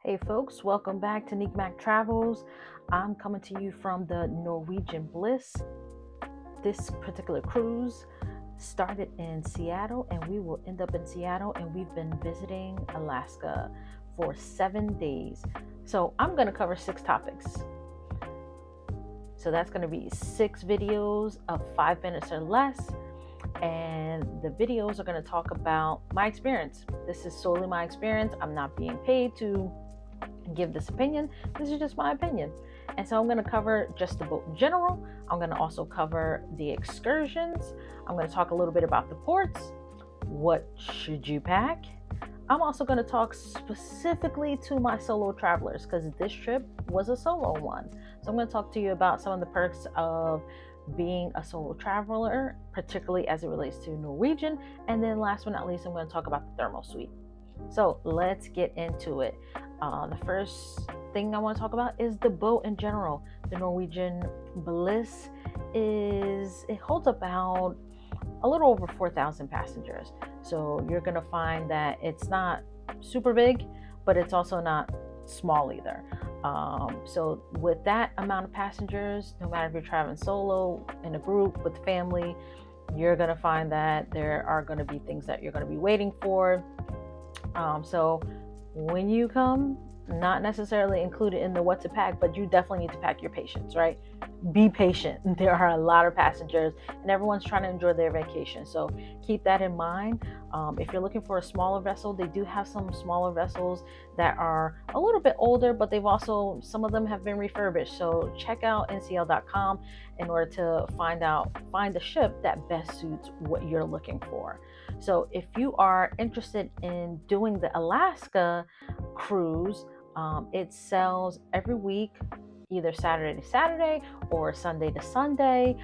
Hey folks, welcome back to Nick Travels. I'm coming to you from the Norwegian Bliss. This particular cruise started in Seattle and we will end up in Seattle, and we've been visiting Alaska for 7 days. So I'm going to cover 6 topics. So that's going to be 6 videos of 5 minutes or less. And the videos are going to talk about my experience. This is solely my experience. I'm not being paid to give this opinion. This is just my opinion. And so I'm going to cover just the boat in general. I'm going to also cover the excursions. I'm going to talk a little bit about the ports. What should you pack? I'm also going to talk specifically to my solo travelers, because this trip was a solo one. So I'm going to talk to you about some of the perks of being a solo traveler, particularly as it relates to Norwegian. And then last but not least, I'm going to talk about the thermal suite. So let's get into it. The first thing I want to talk about is the boat in general. The Norwegian Bliss it holds about a little over 4,000 passengers. So you're going to find that it's not super big, but it's also not small either. So with that amount of passengers, no matter if you're traveling solo, in a group, with family, you're going to find that there are going to be things that you're going to be waiting for. So when you come, not necessarily included in the what to pack, but you definitely need to pack your patience, right? Be patient. There are a lot of passengers and everyone's trying to enjoy their vacation. So keep that in mind. If you're looking for a smaller vessel, they do have some smaller vessels that are a little bit older, but some of them have been refurbished. So check out ncl.com in order to find a ship that best suits what you're looking for. So if you are interested in doing the Alaska cruise, it sells every week, either Saturday to Saturday or Sunday to Sunday.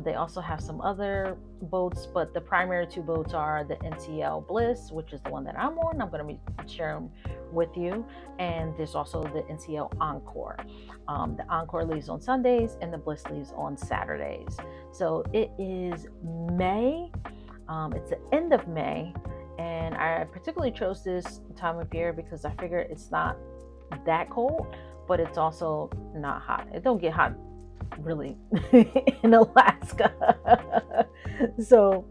They also have some other boats, but the primary 2 boats are the NCL Bliss, which is the one that I'm on. I'm going to be sharing with you. And there's also the NCL Encore. The Encore leaves on Sundays and the Bliss leaves on Saturdays. So it is May. It's the end of May. And I particularly chose this time of year because I figure it's not that cold, but it's also not hot. It don't get hot really in Alaska. So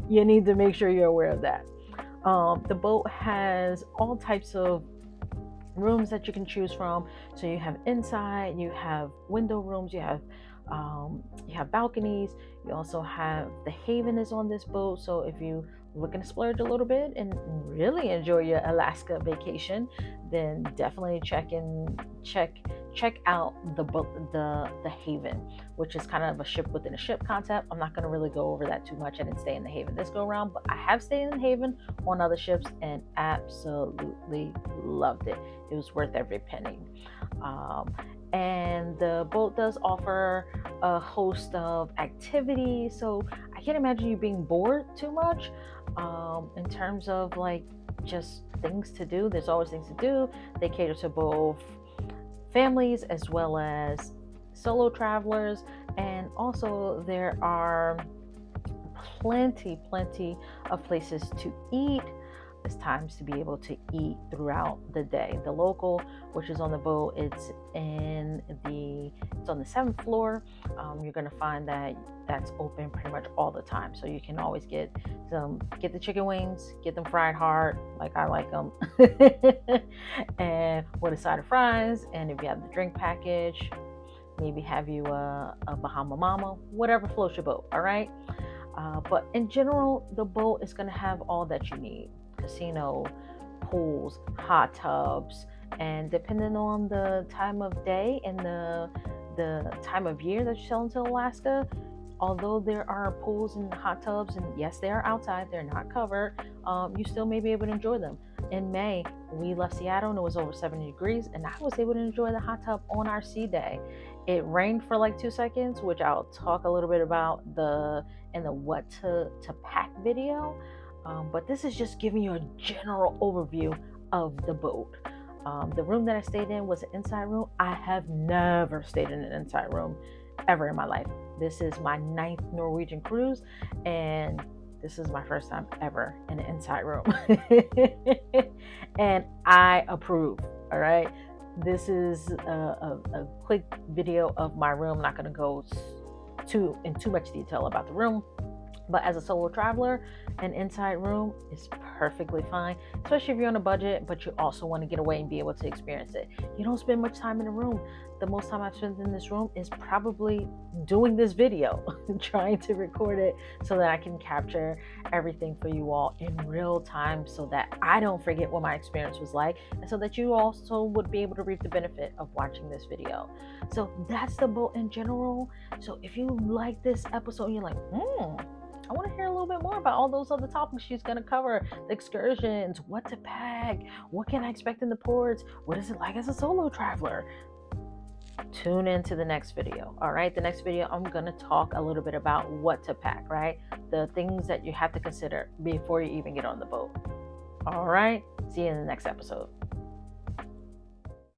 you need to make sure you're aware of that. The boat has all types of rooms that you can choose from. So you have inside, you have window rooms, you have balconies. You also have the Haven is on this boat. So if you looking to splurge a little bit and really enjoy your Alaska vacation, then definitely check out the Haven, which is kind of a ship within a ship concept. I'm not going to really go over that too much. I didn't stay in the Haven this go around, but I have stayed in the Haven on other ships and absolutely loved it. It was worth every penny. And the boat does offer a host of activities, so I can't imagine you being bored too much. In terms of like just things to do, there's always things to do. They cater to both families as well as solo travelers, and also there are plenty of places to eat. There's times to be able to eat throughout the day. The local, which is on the boat, it's on the 7th floor. You're going to find that that's open pretty much all the time. So you can always get the chicken wings, get them fried hard, like I like them, and with a side of fries. And if you have the drink package, maybe have you a Bahama Mama, whatever floats your boat. All right. But in general, the boat is going to have all that you need. Casino, pools, hot tubs, and depending on the time of day and the time of year that you're sailing to Alaska, although there are pools and hot tubs, and yes, they are outside, they're not covered, you still may be able to enjoy them. In May, we left Seattle and it was over 70 degrees, and I was able to enjoy the hot tub on our sea day. It rained for like 2 seconds, which I'll talk a little bit about in the what to pack video. But this is just giving you a general overview of the boat. The room that I stayed in was an inside room. I have never stayed in an inside room ever in my life. This is my 9th Norwegian cruise, and this is my first time ever in an inside room. And I approve. All right. This is a quick video of my room. I'm not going to go in too much detail about the room. But as a solo traveler, an inside room is perfectly fine, especially if you're on a budget, but you also want to get away and be able to experience it. You don't spend much time in a room. The most time I've spent in this room is probably doing this video, trying to record it so that I can capture everything for you all in real time so that I don't forget what my experience was like, and so that you also would be able to reap the benefit of watching this video. So that's the boat in general. So if you like this episode, you're like, I want to hear a little bit more about all those other topics she's going to cover. The excursions, what to pack, what can I expect in the ports, what is it like as a solo traveler. Tune into the next video. All right, the next video I'm going to talk a little bit about what to pack, right? The things that you have to consider before you even get on the boat. All right, see you in the next episode.